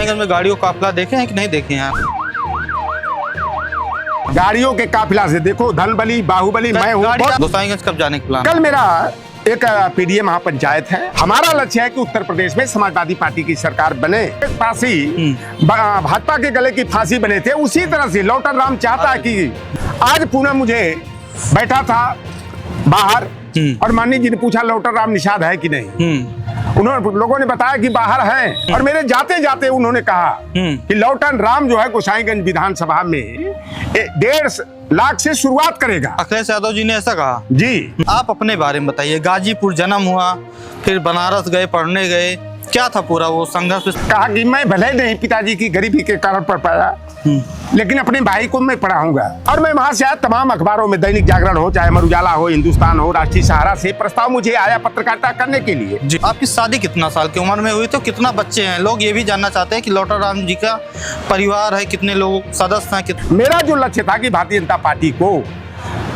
गोसाईगंज में गाड़ियों का काफिला देखे हैं कि नहीं देखे हैं आप? गाड़ियों के काफिला से देखो, धनबली बाहुबली मैं हूँ। गोसाईगंज कब जाने का प्लान? कल मेरा एक पीडीए महापंचायत है। हमारा लक्ष्य है कि उत्तर प्रदेश में समाजवादी पार्टी की सरकार बने। फांसी भाजपा के गले की फांसी बने थे, उसी तरह से लौटन राम चाहता है कि आज पुनः मुझे बैठा था बाहर और माननीय जी ने पूछा लौटन राम निषाद है कि नहीं। उन्होंने लोगों ने बताया कि बाहर हैं और मेरे जाते जाते उन्होंने कहा कि लौटन राम जो है गोसाईगंज विधानसभा में 1.5 लाख से शुरुआत करेगा। अखिलेश यादव जी ने ऐसा कहा जी। आप अपने बारे में बताइए। गाजीपुर जन्म हुआ, फिर बनारस गए, पढ़ने गए, क्या था पूरा वो संघर्ष? कहा कि मैं भले नहीं पिताजी की गरीबी के कारण पढ़ पाया, लेकिन अपने भाई को मैं पढ़ाऊंगा। और मैं वहां से आया, तमाम अखबारों में दैनिक जागरण हो, चाहे अमर उजाला हो, हिंदुस्तान हो, राष्ट्रीय सहारा से प्रस्ताव मुझे आया पत्रकारिता करने के लिए। जी। आपकी शादी कितना साल की उम्र में हुई? तो कितना बच्चे हैं? लोग ये भी जानना चाहते हैं कि लौटन राम जी का परिवार है, कितने लोग सदस्य हैं? मेरा जो लक्ष्य था कि भारतीय जनता पार्टी को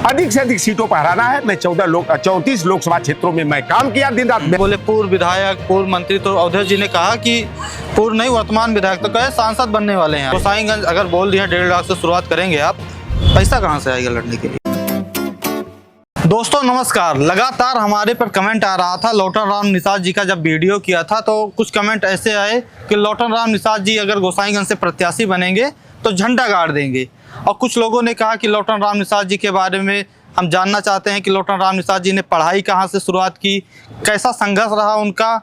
अधिक से अधिक सीटों पर हराना है। मैं 34 लोकसभा क्षेत्रों में मैं काम किया दिन रात। बोले पूर्व विधायक, पूर्व मंत्री, तो अवधेश जी ने कहा कि पूर्व नहीं वर्तमान विधायक, तो कहे सांसद बनने वाले हैं। गोसाईगंज अगर बोल दिया 1.5 लाख से शुरुआत करेंगे आप, पैसा कहाँ से आएगा लड़ने के लिए? दोस्तों नमस्कार। लगातार हमारे पर कमेंट आ रहा था लौटन राम निषाद जी का। जब वीडियो किया था तो कुछ कमेंट ऐसे आए कि लौटन राम निषाद जी अगर गोसाईगंज से प्रत्याशी बनेंगे तो झंडा गाड़ देंगे। और कुछ लोगों ने कहा कि लौटन राम निषाद जी के बारे में हम जानना चाहते हैं कि लौटन राम निषाद जी ने पढ़ाई कहाँ से शुरुआत की, कैसा संघर्ष रहा उनका,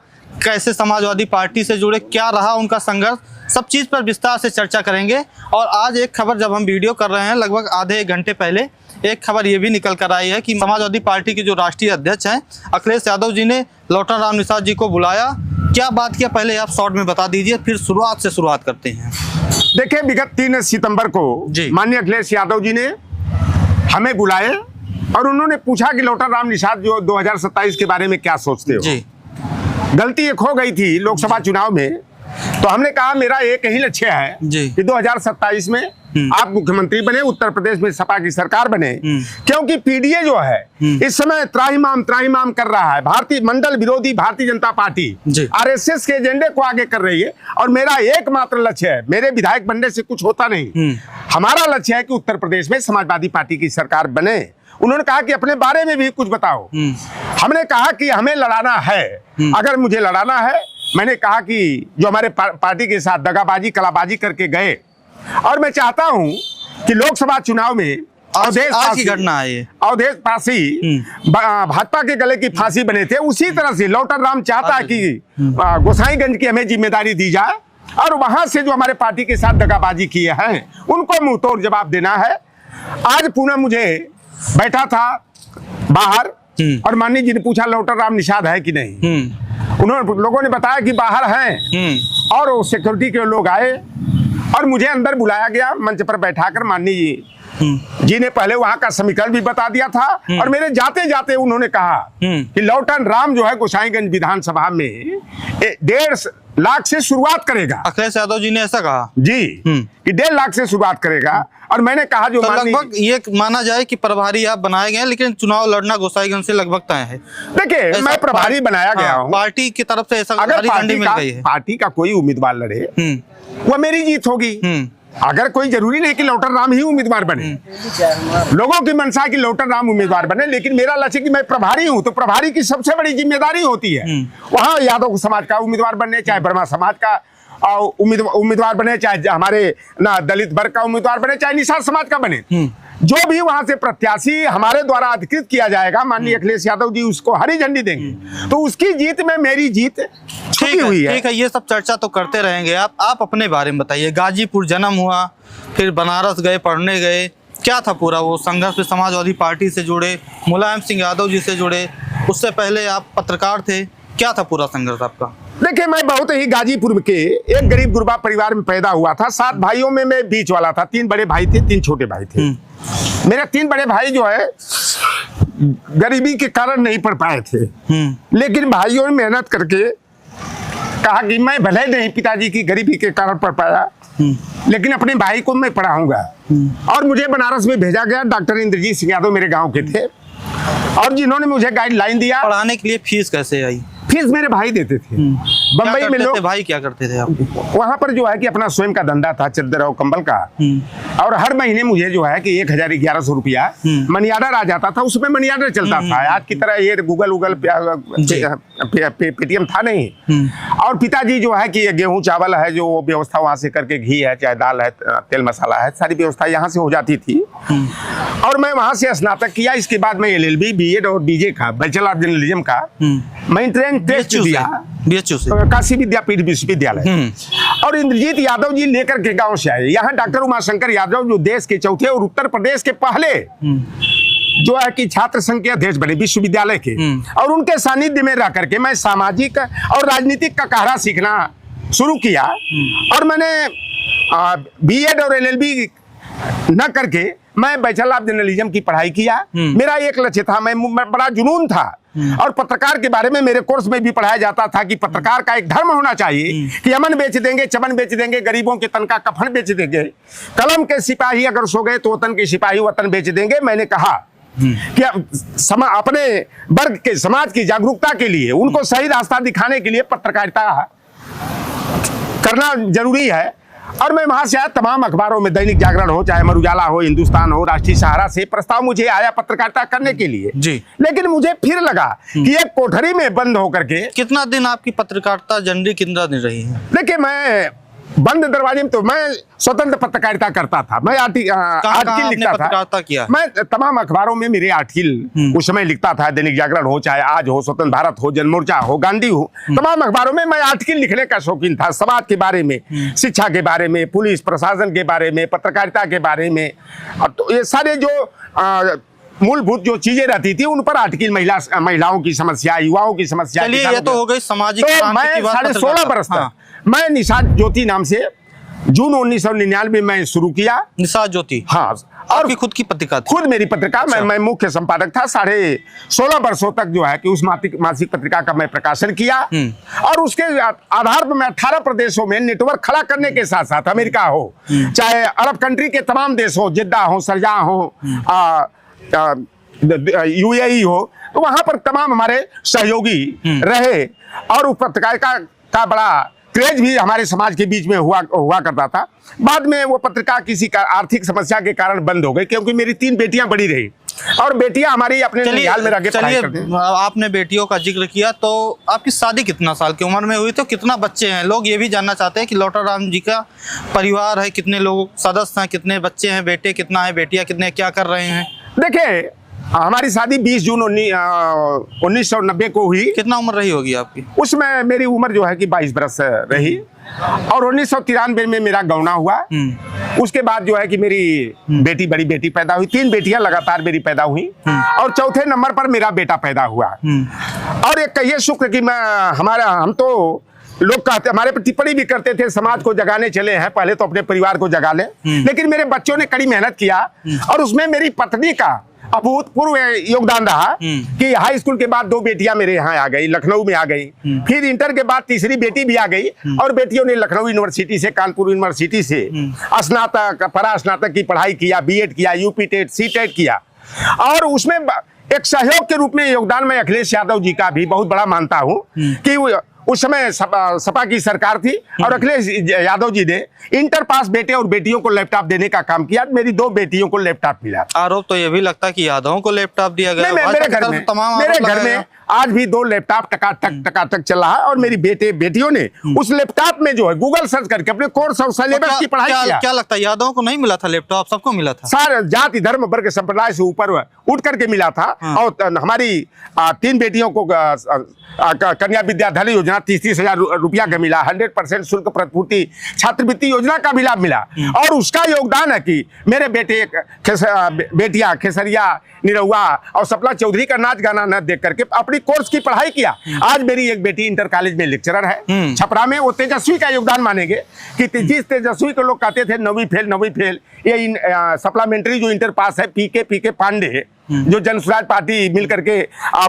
कैसे समाजवादी पार्टी से जुड़े, क्या रहा उनका संघर्ष, सब चीज़ पर विस्तार से चर्चा करेंगे। और आज एक खबर, जब हम वीडियो कर रहे हैं लगभग आधे 1 घंटे पहले, एक खबर ये भी निकल कर आई है कि समाजवादी पार्टी के जो राष्ट्रीय अध्यक्ष हैं अखिलेश यादव जी ने लौटन राम निषाद जी को बुलाया। क्या बात किया पहले आप शॉर्ट में बता दीजिए, फिर शुरुआत से शुरुआत करते हैं। देखिए, विगत 3 सितंबर को माननीय अखिलेश यादव जी ने हमें बुलाए और उन्होंने पूछा कि लौटन राम निषाद जो 2027 के बारे में क्या सोचते हो। जी। गलती एक हो गई थी लोकसभा चुनाव में, तो हमने कहा मेरा एक ही लक्ष्य है कि 2027 में आप मुख्यमंत्री बने, उत्तर प्रदेश में सपा की सरकार बने। क्योंकि पीडीए जो है इस समय त्राहिमाम कर रहा है। भारतीय मंडल विरोधी भारतीय जनता पार्टी आरएसएस के एजेंडे को आगे कर रही है और मेरा एकमात्र लक्ष्य है, मेरे विधायक बनने से कुछ होता नहीं, हमारा लक्ष्य है कि उत्तर प्रदेश में समाजवादी पार्टी की सरकार बने। उन्होंने कहा कि अपने बारे में भी कुछ बताओ। हमने कहा कि हमें लड़ाना है। अगर मुझे लड़ाना है, मैंने कहा कि जो हमारे पार्टी के साथ दगाबाजी कलाबाजी करके गए, और मैं चाहता हूं कि लोकसभा चुनाव में अवधेश फांसी भाजपा के गले की फांसी बने थे, उसी तरह से लौटन राम चाहता है कि गोसाईगंज की हमें जिम्मेदारी दी जाए और वहां से जो हमारे पार्टी के साथ दगाबाजी किए हैं उनको मुंह तोड़ जवाब देना है। आज पुनः मुझे बैठा था बाहर और माननीय जी ने पूछा लौटन राम निषाद है कि नहीं। उन्होंने लोगों ने बताया कि बाहर हैं और वो सिक्योरिटी के लोग आए और मुझे अंदर बुलाया गया। मंच पर बैठाकर माननीय जी ने पहले वहां का समीकरण भी बता दिया था और मेरे जाते जाते उन्होंने कहा कि लौटन राम जो है गोसाईगंज विधानसभा में 1.5 लाख से शुरुआत करेगा। अखिलेश यादव जी ने ऐसा कहा जी कि 1.5 लाख से शुरुआत करेगा। और मैंने कहा जो तो लगभग ये माना जाए कि प्रभारी आप बनाए गए, लेकिन चुनाव लड़ना गोसाईगंज से लगभग तय है। देखिए, मैं प्रभारी बनाया गया हूँ पार्टी की तरफ से। ऐसा अगर पार्टी का कोई उम्मीदवार लड़े वो मेरी जीत होगी। अगर कोई जरूरी नहीं कि लौटन राम ही उम्मीदवार बने। लोगों की मंशा कि लौटन राम उम्मीदवार बने, लेकिन मेरा लक्ष्य कि मैं प्रभारी हूं, तो प्रभारी की सबसे बड़ी जिम्मेदारी होती है वहां यादव समाज का उम्मीदवार बनने, चाहे ब्रह्मा समाज का उम्मीदवार बने, चाहे हमारे दलित वर्ग का उम्मीदवार बने, चाहे निषाद समाज का बने, जो भी वहां से प्रत्याशी हमारे द्वारा अधिकृत किया जाएगा, माननीय अखिलेश यादव जी उसको हरी झंडी देंगे, तो उसकी जीत में मेरी जीत छुपी हुई है। ठीक है, ये सब चर्चा तो करते रहेंगे। आप अपने बारे में बताइए। गाजीपुर जन्म हुआ, फिर बनारस गए, पढ़ने गए, क्या था पूरा वो संघर्ष? समाजवादी पार्टी से जुड़े, मुलायम सिंह यादव जी से जुड़े, उससे पहले आप पत्रकार थे, क्या था पूरा संघर्ष आपका? देखिए, मैं बहुत ही गाजीपुर के एक गरीब गुरबा परिवार में पैदा हुआ था। 7 भाइयों में मैं बीच वाला था। 3 बड़े भाई थे, 3 छोटे भाई थे। मेरे 3 बड़े भाई जो है गरीबी के कारण नहीं पढ़ पाए थे, लेकिन भाइयों ने मेहनत करके कहा कि मैं भले नहीं पिताजी की गरीबी के कारण पढ़ पाया, लेकिन अपने भाई को मैं पढ़ाऊंगा। और मुझे बनारस में भेजा गया। डॉक्टर इंद्रजीत सिंह यादव मेरे गांव के थे और जिन्होंने मुझे गाइडलाइन दिया। पढ़ाने के लिए फीस कैसे आई? फीस मेरे भाई देते थे। बम्बई में लोग भाई क्या करते थे आप? वहां पर जो है कि अपना स्वयं का धंधा था, चद्दर और कंबल का, और हर महीने मुझे जो है कि 1,000-1,100 रुपया मनी ऑर्डर आ जाता था। उसमें मनी ऑर्डर चलता था, आज की तरह ये गूगल पेटीएम था नहीं। और पिताजी जो है कि गेहूं चावल है जो व्यवस्था वहां से करके, घी है चाहे दाल है तेल मसाला है, सारी व्यवस्था यहाँ से हो जाती थी। और मैं वहां से स्नातक किया। इसके बाद मैं LLB, BEd और BJ का, बैचलर ऑफ जर्नलिज्म का मैं एंट्रेंस टेस्ट दिया काशी विद्यापीठ विश्वविद्यालय। और इंद्रजीत यादव जी लेकर के गांव से आए यहाँ। डॉक्टर उमाशंकर यादव जो देश के चौथे और उत्तर प्रदेश के पहले जो है कि छात्र संघ के अध्यक्ष बने विश्वविद्यालय के, और उनके सानिध्य में रह करके मैं सामाजिक और राजनीतिक का कहरा सीखना शुरू किया। और मैंने BEd और LLB न करके मैं बैचलर ऑफ जर्नलिज्म की पढ़ाई किया। मेरा एक लक्ष्य था, मैं बड़ा जुनून था। और पत्रकार के बारे में मेरे कोर्स में भी पढ़ाया जाता था कि पत्रकार का एक धर्म होना चाहिए कि अमन बेच देंगे, चमन बेच देंगे, गरीबों के तन का कफन बेच देंगे, कलम के सिपाही अगर सो गए तो वतन के सिपाही वतन बेच देंगे। मैंने कहा कि अपने वर्ग के समाज की जागरूकता के लिए, उनको सही रास्ता दिखाने के लिए पत्रकारिता करना जरूरी है। और मैं वहां से आया। तमाम अखबारों में, दैनिक जागरण हो, चाहे अमर उजाला हो, हिंदुस्तान हो, राष्ट्रीय सहारा से प्रस्ताव मुझे आया पत्रकारिता करने के लिए जी। लेकिन मुझे फिर लगा कि एक कोठरी में बंद होकर के। कितना दिन आपकी पत्रकारिता जनरली कितना दिन रही है? देखिए, मैं बंद दरवाजे में तो मैं स्वतंत्र पत्रकारिता करता था। मैं आर्टिकल लिखता था। किया? मैं तमाम अखबारों में मेरे आर्टिकल उस समय लिखता था। दैनिक जागरण हो, चाहे आज हो, स्वतंत्र भारत हो, जनमोर्चा हो, गांधी हो, तमाम अखबारों में मैं आर्टिकल लिखने का शौकीन था। समाज के बारे में, शिक्षा के बारे में, पुलिस प्रशासन के बारे में, पत्रकारिता के बारे में। तो ये सारे जो मूलभूत जो चीजें रहती थी उन पर आर्टिकल, महिलाओं की समस्या, युवाओं की समस्या। चलिए, ये तो हो गई सामाजिक। तो मैं 16.5 वर्ष तक मैं निषाद ज्योति नाम से जून 1999 में मैं शुरू किया। निषाद ज्योति? हाँ। और खुद की पत्रिका थी? खुद मेरी पत्रिका। मैं मुख्य संपादक था। 16.5 वर्षों तक जो है कि उस मासिक पत्रिका का मैं प्रकाशन किया। और उसके आधार पर मैं 18 प्रदेशों में नेटवर्क खड़ा करने के साथ साथ, अमेरिका हो, चाहे अरब कंट्री के तमाम देश हो, जिद्दा हो, शारजाह हो, UAE हो, तो वहां पर तमाम हमारे सहयोगी रहे। और उस पत्रकारिता का बड़ा क्रेज भी हमारे समाज के बीच में हुआ करता था। बाद में वो पत्रिका किसी का आर्थिक समस्या के कारण बंद हो गई, क्योंकि मेरी 3 बेटियां बड़ी रही और बेटियां हमारी अपने निहाल में रह के पढ़ाई करती हैं। आपने बेटियों का जिक्र किया, तो आपकी शादी कितना साल की उम्र में हुई? तो कितना बच्चे हैं? लोग ये भी जानना चाहते हैं कि लौटाराम जी का परिवार है, कितने लोग सदस्य हैं, कितने बच्चे हैं, बेटे कितना है, बेटियां कितने, क्या कर रहे हैं? देखिए, हमारी शादी 20 जून 1990 को हुई। कितना उम्र रही होगी आपकी? उसमें मेरी उम्र जो है कि 22 बरस रही। और 1993 में मेरा गौना हुआ। उसके बाद जो है कि मेरी बड़ी बेटी पैदा हुई। 3 बेटियां लगातार मेरी पैदा हुई और चौथे नंबर पर मेरा बेटा पैदा हुआ। और एक कहिए शुक्र कि हम तो लोग कहते, हमारे पर टिप्पणी भी करते थे, समाज को जगाने चले हैं, पहले तो अपने परिवार को जगा ले। लेकिन मेरे बच्चों ने कड़ी मेहनत किया और उसमें मेरी पत्नी का अभूतपूर्व योगदान रहा कि हाई स्कूल के बाद 2 बेटियां मेरे यहाँ आ गई, लखनऊ में आ गई। फिर इंटर के बाद तीसरी बेटी भी आ गई और बेटियों ने लखनऊ यूनिवर्सिटी से, कानपुर यूनिवर्सिटी से स्नातक, परास्नातक की पढ़ाई किया, BEd किया, UP टेट, C-टेट किया। और उसमें एक सहयोग के रूप में योगदान मैं अखिलेश यादव जी का भी बहुत बड़ा मानता हूँ कि उस समय सपा की सरकार थी और अखिलेश यादव जी ने इंटर पास बेटे और बेटियों को लैपटॉप देने का काम किया। मेरी 2 बेटियों को लैपटॉप मिला। आरोप तो ये भी लगता है कि यादवों को लैपटॉप दिया गया। मेरे घर में आज भी 2 लैपटॉप टकाटक चल रहा है और मेरी बेटियों ने उस लैपटॉप में जो है गूगल सर्च करके अपने कोर्स और सिलेबस की पढ़ाई किया। क्या लगता है, यादवों को नहीं मिला था लैपटॉप? सबको मिला था। सारे जाति धर्म वर्ग संप्रदाय से ऊपर उठ करके मिला था। और हमारी 3 बेटियों को कन्या विद्याधन योजना 30,000 रुपया का मिला। 100% शुल्क प्रतिपूर्ति छात्रवृत्ति योजना का भी लाभ मिला। और उसका योगदान है कि मेरे बेटियां खेसरिया, निरहुआ और सपना चौधरी का नाच गाना न देख करके अपनी कोर्स की पढ़ाई किया। आज मेरी एक बेटी इंटर कॉलेज में लेक्चरर है छपरा में। वो तेजस्वी का योगदान मानेंगे कि जिस तेजस्वी को लोग कहते थे 9वीं फेल, ये सप्लीमेंट्री जो इंटर पास है, पीके पांडे, जो जन स्वराज पार्टी मिल करके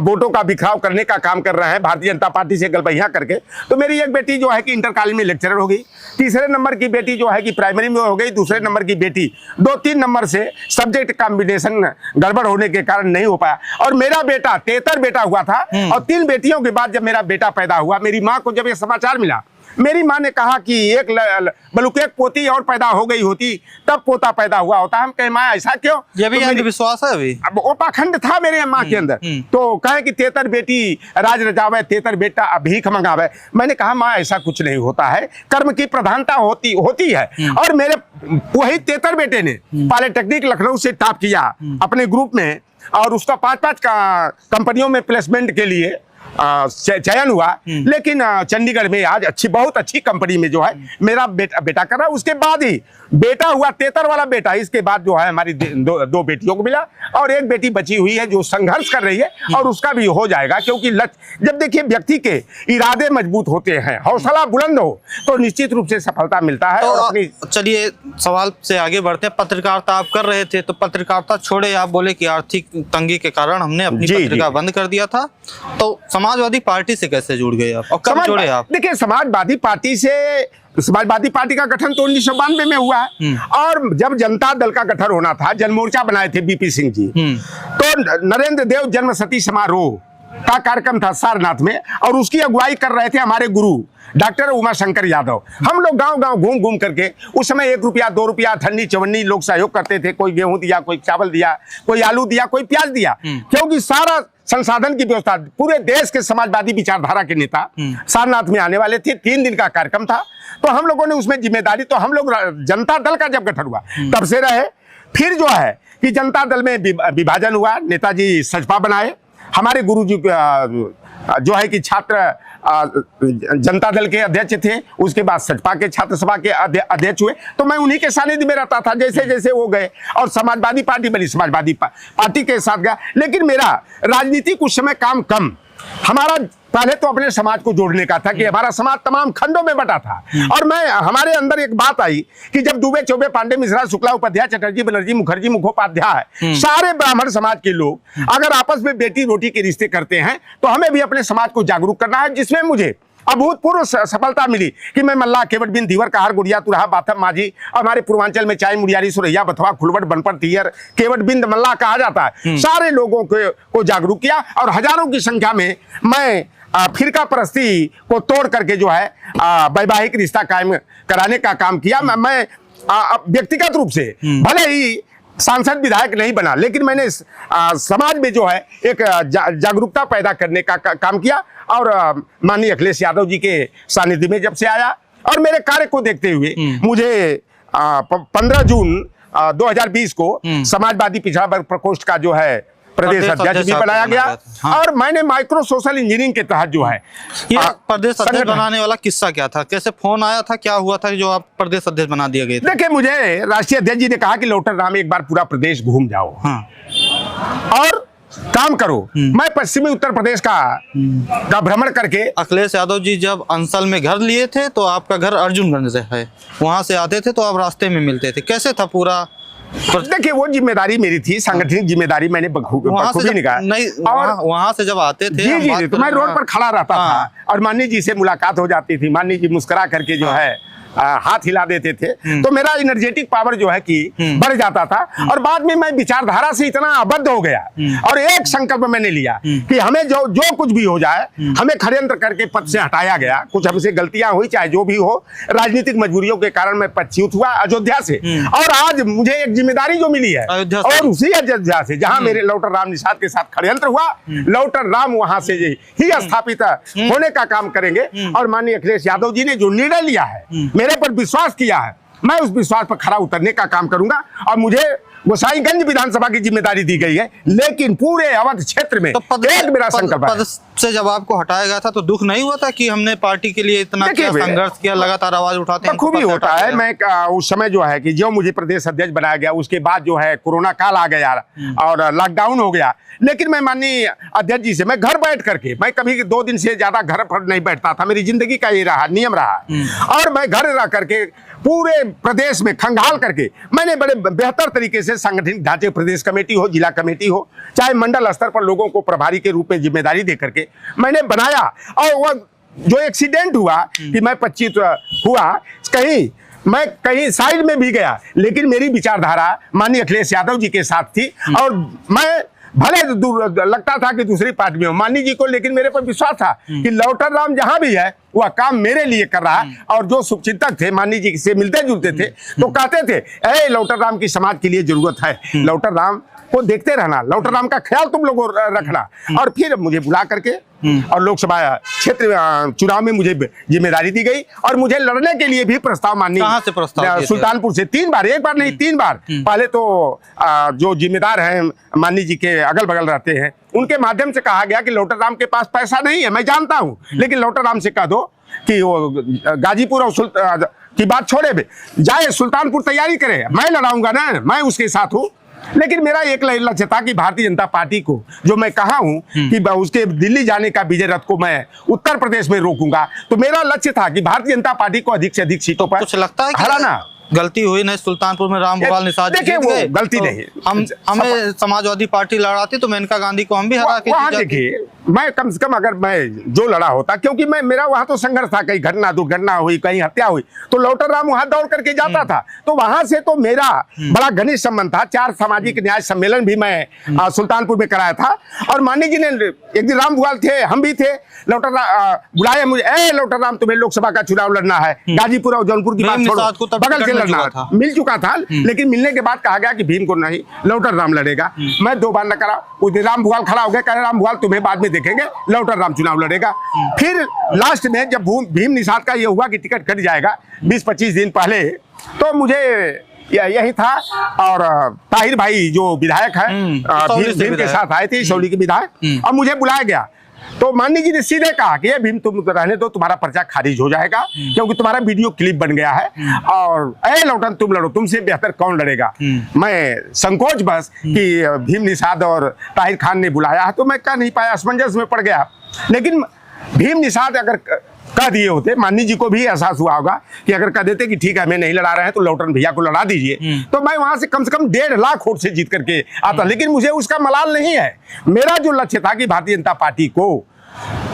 वोटों का बिखराव करने का काम कर रहे हैं भारतीय जनता पार्टी से गलबहियां करके। तो मेरी एक बेटी जो है कि इंटर कॉलेज में लेक्चरर हो गई, तीसरे नंबर की बेटी जो है कि प्राइमरी में हो गई, दूसरे नंबर की बेटी 2-3 नंबर से सब्जेक्ट कॉम्बिनेशन गड़बड़ होने के कारण नहीं हो पाया। और मेरा बेटा 73 बेटा हुआ था, और 3 बेटियों के बाद जब मेरा बेटा पैदा हुआ, मेरी माँ को जब ये समाचार मिला, मेरी माँ ने कहा कि बल्कि एक पोती और पैदा हो गई होती तब पोता पैदा हुआ होता। हम कहे माँ ऐसा क्यों? ये भी अंधविश्वास है अभी। अब वो पाखंड था मेरे माँ के अंदर। तो कहे कि 73 बेटी राज रचावे, 73 बेटा भीख मंगावे। मैंने कहा माँ ऐसा कुछ नहीं होता है, कर्म की प्रधानता होती है। और मेरे वही 73 बेटे ने पॉलिटेक्निक लखनऊ से टॉप किया अपने ग्रुप में, और उसका 5-5 कंपनियों में प्लेसमेंट के लिए चयन हुआ। लेकिन चंडीगढ़ में आज बहुत अच्छी कंपनी में जो है मेरा बेटा कर रहा है। उसके बाद ही बेटा हुआ 73 वाला बेटा, इसके बाद जो है हमारी दो बेटियों को मिला, और एक बेटी बची हुई है जो संघर्ष कर रही है, और उसका भी हो जाएगा। क्योंकि जब देखिए व्यक्ति के इरादे मजबूत होते हैं, हौसला बुलंद हो, तो निश्चित रूप से सफलता मिलता है। तो और अपनी चलिए सवाल से आगे बढ़ते हैं। पत्रकारिता आप कर रहे थे, तो पत्रकारिता छोड़े, आप बोले कि आर्थिक तंगी के कारण हमने अपनी पत्रिका बंद कर दिया था, तो समाजवादी पार्टी से कैसे जुड़ गए आप, और कब जुड़े आप? देखिए समाजवादी पार्टी का गठन तो 1992 में हुआ है, और जब जनता दल का गठन होना था, जनमोर्चा बनाए थे बीपी सिंह जी, तो नरेंद्र देव जन्म शती समारोह का कार्यक्रम था सारनाथ में, और उसकी अगुवाई कर रहे थे हमारे गुरु डॉक्टर उमा शंकर यादव। हम लोग गांव-गांव घूम करके, उस समय 1 रुपया 2 रुपया ठंडी चवन्नी लोग सहयोग करते थे। कोई गेहूं दिया, कोई चावल दिया, कोई आलू दिया, कोई प्याज दिया, क्योंकि सारा संसाधन की व्यवस्था, पूरे देश के समाजवादी विचारधारा के नेता सारनाथ में आने वाले थे। 3 दिन का कार्यक्रम था, तो हम लोगों ने उसमें जिम्मेदारी, तो हम लोग जनता दल का जब गठन हुआ तब से रहे। फिर जो है कि जनता दल में विभाजन हुआ, नेताजी सजपा बनाए, हमारे गुरु जी जो है कि छात्र जनता दल के अध्यक्ष थे, उसके बाद सजपा के छात्र सभा के अध्यक्ष हुए। तो मैं उन्हीं के सानिध्य में रहता था। जैसे जैसे वो गए और समाजवादी पार्टी बनी, समाजवादी पार्टी के साथ गया। लेकिन मेरा राजनीतिक उस समय काम कम, हमारा पहले तो अपने समाज को जोड़ने का था कि हमारा समाज तमाम खंडों में बटा था। और हमारे अंदर एक बात आई कि जब दुबे, चौबे, पांडे, मिश्रा, शुक्ला, उपाध्याय, चटर्जी, बनर्जी, मुखर्जी, मुखोपाध्याय, सारे ब्राह्मण समाज के लोग अगर आपस में बेटी रोटी के रिश्ते करते हैं, तो हमें भी अपने समाज को जागरूक करना है। जिसमें मुझे अभूतपूर्व सफलता मिली कि मैं मल्ला, केवट बिन, दीवर, कहार, गुड़िया, तुरहा, बाथम, माझी, हमारे पूर्वांचल में चाय, मुड़ियारी, सुरैया, बथवा, खुलवट, बनपट, तीयर, केवट बिंद, मल्ला कहा जाता है। सारे लोगों को जागरूक किया, और हजारों की संख्या में मैं फिरका परस्ती को तोड़ करके जो है वैवाहिक रिश्ता कायम कराने का काम किया। मैं व्यक्तिगत रूप से भले ही सांसद विधायक नहीं बना, लेकिन मैंने समाज में जो है एक जागरूकता पैदा करने का काम किया। और माननीय अखिलेश यादव जी के सानिध्य में जब से आया, और मेरे कार्य को देखते हुए मुझे 15 जून 2020 को समाजवादी पिछड़ा वर्ग प्रकोष्ठ का जो है प्रदेश अध्यक्ष भी बनाया गया। और मैंने माइक्रो सोशल इंजीनियरिंग के तहत जो है ये प्रदेश अध्यक्ष बनाने वाला किस्सा क्या था, कैसे फोन आया था, क्या हुआ था जो आप प्रदेश अध्यक्ष बना दिया गया? देखिए, मुझे राष्ट्रीय अध्यक्ष जी ने कहा कि लौटर राम एक बार पूरा प्रदेश घूम जाओ और काम करो। मैं पश्चिमी उत्तर प्रदेश का भ्रमण करके, अखिलेश यादव जी जब अंसल में घर लिए थे तो आपका घर अर्जुनगंज से है, वहां से आते थे तो आप रास्ते में मिलते थे, कैसे था पूरा? देखिए, वो जिम्मेदारी मेरी थी, सांगठनिक जिम्मेदारी मैंने बखूबी निकाला। नहीं, और वहां से जब आते थे जी तो मैं रोड पर खड़ा रहता था, और माननीय जी से मुलाकात हो जाती थी। माननीय जी मुस्कुरा करके जो है हाथ हिला देते थे, तो मेरा एनर्जेटिक पावर जो है कि बढ़ जाता था। और बाद में मैं विचारधारा से इतना आबद्ध हो गया, और एक संकल्प मैंने लिया कि हमें जो कुछ भी हो जाए, हमें षड्यंत्र करके पद से हटाया गया। कुछ हमसे गलतियां हुई, चाहे जो भी हो, राजनीतिक मजबूरियों के कारण मैं पदच्युत हुआ अयोध्या से। और आज मुझे एक जिम्मेदारी जो मिली है, और उसी अयोध्या से जहां मेरे लौटर राम निषाद के साथ षड्यंत्र हुआ, लौटर राम वहां से ही स्थापित होने का काम करेंगे। और माननीय अखिलेश यादव जी ने जो निर्णय लिया है, मेरे पर विश्वास किया है, मैं उस विश्वास पर खरा उतरने का काम करूंगा। और मुझे गोसाईगंज विधानसभा की जिम्मेदारी दी गई है, लेकिन पूरे अवध क्षेत्र में एक मेरा संकल्प है। से जब आपको हटाया गया था तो दुख नहीं हुआ था कि हमने पार्टी के लिए इतना संघर्ष किया, लगातार आवाज उठाते हैं? खूब ही होता है। मैं उस समय जो है कि जो मुझे प्रदेश अध्यक्ष बनाया गया, उसके बाद जो है कोरोना काल आ गया और लॉकडाउन हो गया। लेकिन मैं माननीय अध्यक्ष जी से, मैं घर बैठ करके, मैं कभी 2 दिन से ज्यादा घर पर नहीं बैठता था, मेरी जिंदगी का ये रहा, नियम रहा। और मैं घर रह करके पूरे प्रदेश में खंगाल करके मैंने बड़े बेहतर तरीके से से सांगठनिक ढांचे, प्रदेश कमेटी हो, जिला कमेटी हो, चाहे मंडल स्तर पर लोगों को प्रभारी के रूप में जिम्मेदारी दे करके मैंने बनाया। और वह जो एक्सीडेंट हुआ कि मैं 25 हुआ, मैं कहीं साइड में भी गया, लेकिन मेरी विचारधारा माननीय अखिलेश यादव जी के साथ थी। और मैं भले दूर लगता था कि दूसरी पार्टी में हूं माननीय जी को, लेकिन मेरे पर विश्वास था कि लौटर राम जहां भी है वह काम मेरे लिए कर रहा है। और जो शुभचिंतक थे, माननीय जी से मिलते जुलते थे, तो कहते थे ए लौटर राम की समाज के लिए जरूरत है, लौटर राम को देखते रहना, लौटर राम का ख्याल तुम लोगों रखना। और फिर मुझे बुला करके और लोकसभा क्षेत्र चुनाव में मुझे जिम्मेदारी दी गई और मुझे लड़ने के लिए भी प्रस्ताव माननीय सुल्तानपुर से 3 बार, एक बार नहीं 3 बार। पहले तो जो जिम्मेदार हैं माननीय जी के अगल बगल रहते हैं, उनके माध्यम से कहा गया कि लौटर राम के पास पैसा नहीं है, मैं जानता हूं, लेकिन लौटर राम से कह दो कि वो गाजीपुर और की बात छोड़े, जाए सुल्तानपुर तैयारी करे, मैं लड़ाऊंगा ना, मैं उसके साथ हूं। लेकिन मेरा एक लक्ष्य था कि भारतीय जनता पार्टी को, जो मैं कहा हूं कि उसके दिल्ली जाने का विजय रथ को मैं उत्तर प्रदेश में रोकूंगा, तो मेरा लक्ष्य था कि भारतीय जनता पार्टी को अधिक से अधिक सीटों पर कुछ लगता है हराना। गलती हुई नहीं सुल्तानपुर में, रामभुआल निषाद देखिए वो गलती तो नहीं, हमें समाजवादी पार्टी लड़ाती तो मेनका गांधी को हम भी हरा के वहां देखिए, मैं कम से कम अगर मैं जो लड़ा होता, क्योंकि मेरा वहां तो संघर्ष था, कहीं घटना दुर्घटना हुई, कहीं हत्या हुई, तो लौटर राम वहां दौड़ करके जाता था, तो वहां से तो मेरा बड़ा घनिष्ठ संबंध था। 4 सामाजिक न्याय सम्मेलन भी मैं सुल्तानपुर में कराया था। और माननीय जी ने एक दिन रामभुआल थे, हम भी थे, लौटर बुलाया मुझे, ए लौटर राम तुम्हें लोकसभा का चुनाव लड़ना है, गाजीपुर और जौनपुर की बात छोड़ो, बगल से लड़ना मिल चुका था। लेकिन मिलने के बाद कहा गया कि भीम को नहीं, लौटर राम लड़ेगा। मैं 2 बार न करा, उस दिन रामभुआल खड़ा हो गया, कह रहे रामभुआल तुम्हें बाद में देखेंगे, लौटर राम चुनाव लड़ेगा। फिर लास्ट में जब भीम निषाद का ये हुआ कि टिकट कट जाएगा 20-25 दिन पहले, तो मुझे यही था। और ताहिर भाई जो विधायक है भीम के साथ आए थे, सौली के विधायक, और मुझे बुलाया गया, तो माननीय जी ने सीधे कहा कि ये भीम तुम रहने दो, तुम्हारा पर्चा खारिज हो जाएगा, क्योंकि तुम्हारा वीडियो क्लिप बन गया है, और ए लौटन तुम लड़ो, तुमसे बेहतर कौन लड़ेगा। मैं संकोच बस कि भीम निषाद और ताहिर खान ने बुलाया है, तो मैं कह नहीं पाया, असमंजस में पड़ गया। लेकिन भीम निषाद अगर कह दिए होते, माननीय जी को भी एहसास हुआ होगा कि अगर कह देते कि ठीक है हमें नहीं लड़ा रहे हैं, तो लौटन भैया को लड़ा दीजिए, तो मैं वहां से कम 1.5 लाख वोट से जीत करके आता। लेकिन मुझे उसका मलाल नहीं है। मेरा जो लक्ष्य था कि भारतीय जनता पार्टी को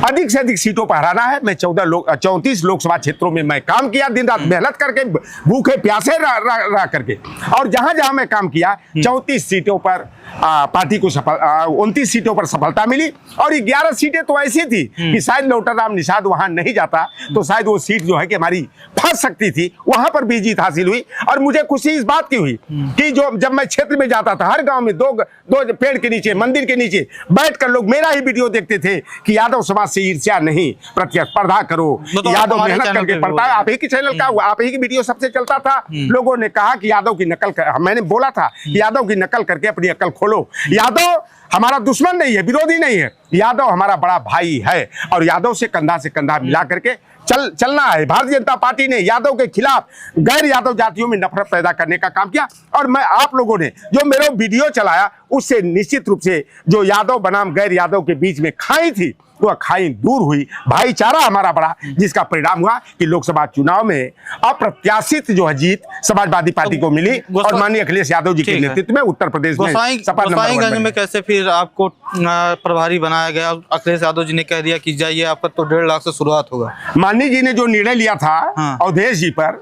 अधिक से अधिक सीटों पर हराना है। मैं 34 लोकसभा क्षेत्रों में मैं काम किया, दिन रात मेहनत करके, भूखे प्यासे रह करके, और जहां जहां मैं काम किया 34 सीटों पर पार्टी को 29 सीटों पर सफलता मिली। और 11 सीटें तो ऐसी थी कि शायद लौटर राम निषाद वहां नहीं जाता तो शायद वो सीट जो है कि हमारी फंस सकती थी, वहां पर भी जीत हासिल हुई। और मुझे खुशी इस बात की हुई कि जब मैं क्षेत्र में जाता था, हर गांव में दो पेड़ के नीचे, मंदिर के नीचे बैठकर लोग मेरा ही वीडियो देखते थे कि यादव समाज से ईर्ष्या नहीं, प्रतिस्पर्धा करो, यादव मेहनत करके पढ़ता है। आप ही की चैनल का, आप ही की वीडियो सबसे चलता था। लोगों ने कहा कि यादव की नकल मैंने बोला था यादव की नकल करके अपनी अकल खोलो। यादव हमारा दुश्मन नहीं है, विरोधी नहीं है, यादव हमारा बड़ा भाई है, और यादव से कंधा मिला करके चलना है। भारतीय जनता पार्टी ने यादव के खिलाफ गैर यादव जातियों में नफरत पैदा करने का काम किया। और मैं आप लोगों ने जो मेरा वीडियो चलाया, उससे निश्चित रूप से जो यादव बनाम गैर यादव के बीच में खाई थी, वह खाई दूर हुई, भाईचारा हमारा बढ़ा, जिसका परिणाम हुआ कि लोकसभा चुनाव में अप्रत्याशित जो है जीत समाजवादी पार्टी को मिली। और माननीय अखिलेश यादव जी के नेतृत्व में उत्तर प्रदेश में गोसाईगंज में कैसे फिर आपको प्रभारी बनाया गया? अखिलेश यादव जी ने कह दिया कि जाइए, आपका तो 1.5 लाख से शुरुआत होगा। माननीय जी ने जो निर्णय लिया था अवधेश जी पर,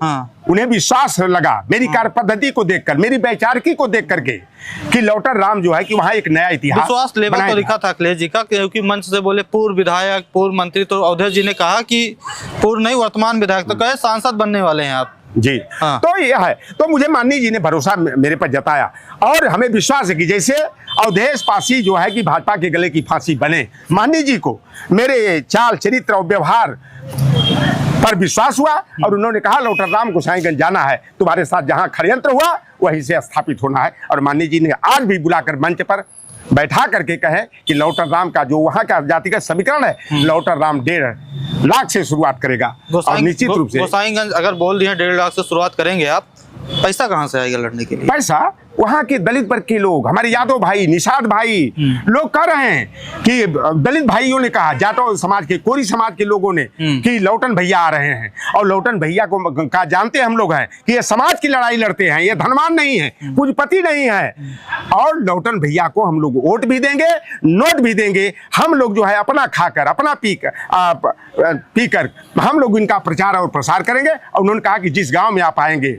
उन्हें विश्वास लगा मेरी कार्य पद्धति को देखकर, मेरी वैचारिकी को देख करके, कि लौटर राम जो है कि वहाँ एक नया इतिहास विश्वास लेवल तो लिखा था अखिलेश जी का, क्योंकि मंच से बोले पूर्व विधायक, पूर्व मंत्री, तो अवधेश जी ने कहा कि पूर्व नहीं वर्तमान विधायक, तो कहे सांसद बनने वाले हैं आप जी। तो यह है, तो मुझे माननीय जी ने भरोसा मेरे पर जताया, और हमें विश्वास है कि जैसे अवधेश पासी जो है कि भाजपा के गले की फांसी बने, माननीय जी को मेरे चाल चरित्र और व्यवहार पर विश्वास हुआ, और उन्होंने कहा लौटर राम गोसाईगंज जाना है, तुम्हारे साथ जहां षड्यंत्र हुआ वहीं से स्थापित होना है। और माननीय जी ने आज भी बुलाकर मंच पर बैठा करके कहे कि लौटर राम का जो वहां का जातिगत समीकरण है, लौटर राम 1.5 लाख से शुरुआत करेगा। और निश्चित रूप से गोसाईगंज अगर बोल दिए 1.5 लाख से शुरुआत करेंगे आप, पैसा कहाँ से आएगा लड़ने के लिए? पैसा वहाँ के दलित वर्ग के लोग, हमारे यादव भाई, निषाद भाई लोग कह रहे हैं कि दलित भाइयों ने कहा, जाटव समाज के, कोरी समाज के लोगों ने कि लौटन भैया आ रहे हैं, और लौटन भैया को का जानते हम लोग हैं कि ये समाज की लड़ाई लड़ते हैं, ये धनवान नहीं है, पूंजीपति नहीं है, और लौटन भैया को हम लोग वोट भी देंगे, नोट भी देंगे। हम लोग जो है अपना खाकर, अपना पीकर हम लोग इनका प्रचार और प्रसार करेंगे। और उन्होंने कहा कि जिस गाँव में आप आएंगे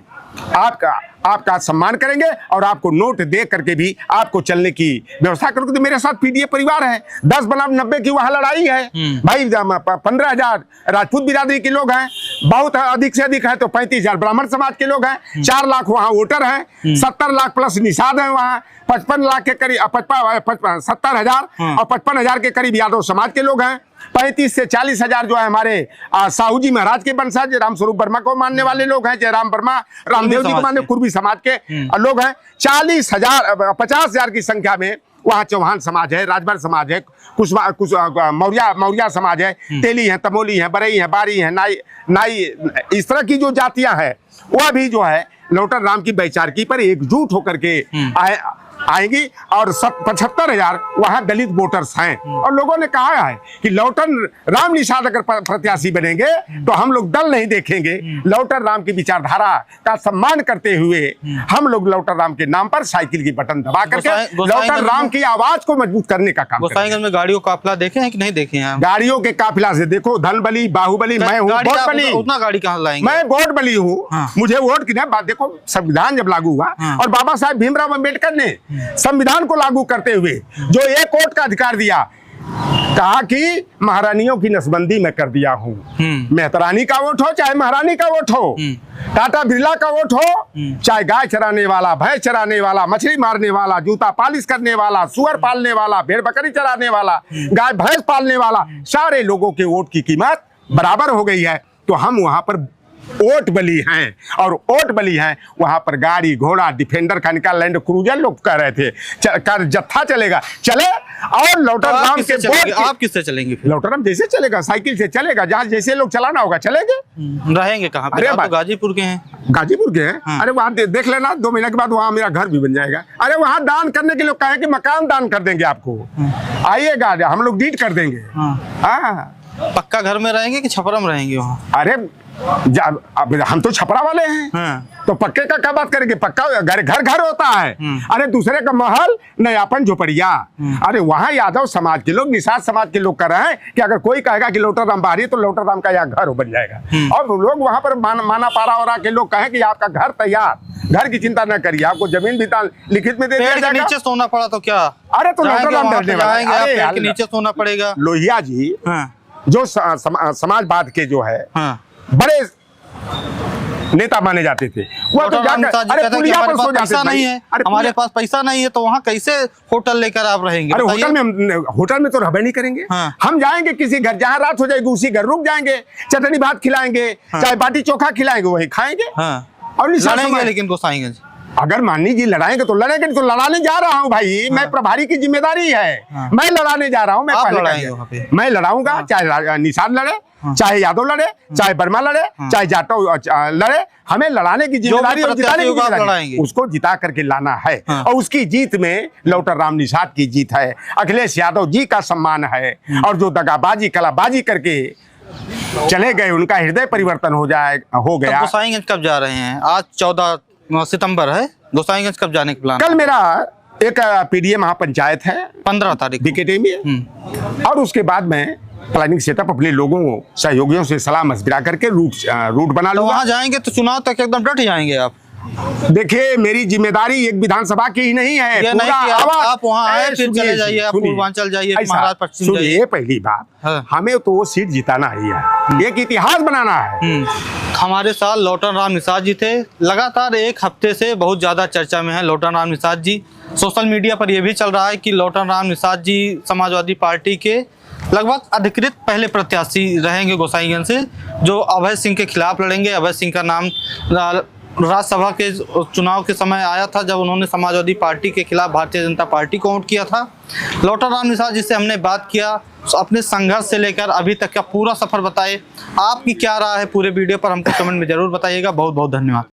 आपका सम्मान करेंगे और आपको नोट दे करके भी आपको चलने की व्यवस्था करोगे। तो मेरे साथ पीडीए परिवार है, 10 बनाम 90 की वहां लड़ाई है भाई। 15,000 राजपूत बिरादरी के लोग हैं, बहुत अधिक से अधिक है तो 35,000 ब्राह्मण समाज के लोग हैं, 4 लाख वहां वोटर हैं, 70 लाख प्लस निषाद हैं वहां, 55 लाख के करीब 70,000 और 55,000 के करीब यादव समाज के लोग हैं, 35 से 40,000 जो है हमारे साहू जी महाराज के वंशज रामस्वरूप वर्मा को मानने वाले लोग हैं, जयराम वर्मा रामदेव जी को मानने कुर्मी समाज के लोग हैं, 50,000 की संख्या में वहाँ चौहान समाज है, राजभर समाज है, कुछ मौर्या समाज है, तेली है, तमोली है, बरई है, बारी है, नाई इस तरह की जो जातियां हैं वह भी जो है लौटन राम की वैचारिकी पर एकजुट होकर के आएंगी। और 75,000 वहां दलित वोटर्स हैं, और लोगों ने कहा है कि लौटन राम निषाद अगर प्रत्याशी बनेंगे तो हम लोग दल नहीं देखेंगे, लौटन राम की विचारधारा का सम्मान करते हुए हम लोग लौटन राम के नाम पर साइकिल की बटन दबा करके लौटन राम की आवाज को मजबूत करने का काम। गोसाईगंज में गाड़ियों का काफिला देखे हैं कि नहीं देखे हैं? गाड़ियों के काफिला से देखो, धन बली, बाहुबली, मैं हूँ वोट बली। उतना गाड़ी कहाँ लाएंगे? मैं वोट बली हूँ, मुझे वोट की बात। देखो, संविधान जब लागू हुआ और बाबा साहब भीमराव अम्बेडकर ने संविधान को लागू करते हुए जो एक वोट का अधिकार दिया, कहा कि महारानियों की नसबंदी मैं कर दिया हूं। मेहतरानी का वोट हो चाहे महारानी का वोट हो, टाटा बिरला का वोट हो चाहे गाय चराने वाला, भैंस चराने वाला, मछली मारने वाला, जूता पॉलिश करने वाला, सुअर पालने वाला, भेड़ बकरी चराने वाला, गाय भैंस पालने वाला, सारे लोगों के वोट की कीमत बराबर हो गई है। तो हम वहां पर वोट बली हैं, और वोट बली हैं वहां पर गाड़ी घोड़ा डिफेंडर का निकाल, लैंड क्रूजर लोग कह रहे थे जत्था चलेगा, चले। और लौटन राम के वोट आप किससे चलेंगे? लौटन राम जैसे चलेगा, साइकिल से चलेगा, जहाँ जैसे लोग चलाना होगा चलेंगे। रहेंगे कहाँ पे? आप तो गाजीपुर के हैं। गाजीपुर के हैं? अरे वहाँ देख लेना, 2 महीने के बाद वहाँ मेरा घर भी बन जाएगा। अरे वहाँ दान करने के लोग कहें कि मकान दान कर देंगे आपको, आइएगा, हम लोग डीड कर देंगे। हाँ, पक्का घर में रहेंगे कि छपरा में रहेंगे वहाँ? अरे अब हम तो छपरा वाले हैं, तो पक्के का क्या बात करेंगे? पक्का घर होता है। अरे दूसरे का महल नयापन झोपड़िया। अरे वहाँ यादव समाज के लोग, निषाद समाज के लोग कर रहे हैं कि अगर कोई कहेगा कि लौटन राम बाहरी तो लौटन राम का यहाँ घर बन जाएगा। और लोग वहाँ पर माना पारा वारा के लोग कहें कि आपका घर तैयार, घर की चिंता न करिए, आपको जमीन भी लिखित में दे दिया जाएगा। नीचे सोना पड़ा तो क्या? अरे तो लौटन राम डरने वाला है, नीचे सोना पड़ेगा। लोहिया जी जो समाजवाद के जो है बड़े नेता माने जाते थे, वो तो पैसा नहीं है, हमारे पास पैसा नहीं है, तो वहाँ कैसे होटल लेकर आप रहेंगे? अरे होटल में तो रहबे नहीं करेंगे। हम जाएंगे किसी घर, जहाँ रात हो जाएगी उसी घर रुक जाएंगे, चटनी भात खिलाएंगे, चाहे बाटी चोखा खिलाएंगे, वही खाएंगे और लड़ेंगे। लेकिन गोसाईगंज अगर मानी जी लड़ाएंगे तो लड़ेंगे, तो लड़ाने जा रहा हूँ भाई, मैं प्रभारी की जिम्मेदारी है, मैं लड़ाने जा रहा हूँ। मैं लड़ाऊंगा, चाहे निषाद लड़े, चाहे यादव लड़े, चाहे वर्मा लड़े, चाहे जाटव लड़े, हमें लड़ाने की जिम्मेदारी और जिताने की जिम्मेदारी, उसको जिता करके लाना है। और उसकी जीत में लौटन राम निषाद की जीत है, अखिलेश यादव जी का सम्मान है, और जो दगाबाजी कलाबाजी करके चले गए उनका हृदय परिवर्तन हो गया। गोसाईगंज कब जा रहे हैं? आज 14 सितंबर है, गोसाईगंज कब जाने का प्लान? कल मेरा एक पीडीए महापंचायत है 15 तारीख बीकेटी में, और उसके बाद मैं प्लानिंग सेटअप अपने लोगों सहयोगियों से सलाह मशविरा करके रूट बना लूंगा। वहाँ जाएंगे तो चुनाव तक एकदम डट जाएंगे आप? देखिए, मेरी जिम्मेदारी एक विधानसभा की ही नहीं है, ये नहीं कि आप वहाँ आए फिर चले जाइए, आप पूर्वांचल जाइए, महाराज पश्चिम जाइए। ये पहली बात, हमें तो वो सीट जिताना ही है, एक इतिहास बनाना है। हमारे साथ लौटन राम निषाद जी थे, लगातार 1 हफ्ते से बहुत ज्यादा चर्चा में है लौटन राम निषाद जी। सोशल मीडिया पर यह भी चल रहा है कि लौटन राम निषाद जी समाजवादी पार्टी के लगभग अधिकृत पहले प्रत्याशी रहेंगे गोसाईगंज से, जो अभय सिंह के खिलाफ लड़ेंगे। अभय सिंह का नाम राज्यसभा के चुनाव के समय आया था, जब उन्होंने समाजवादी पार्टी के खिलाफ भारतीय जनता पार्टी को वोट किया था। लौटन राम निषाद जिससे हमने बात किया, अपने संघर्ष से लेकर अभी तक का पूरा सफर बताए। आपकी क्या राय है पूरे वीडियो पर, हमको कमेंट में जरूर बताइएगा। बहुत बहुत धन्यवाद।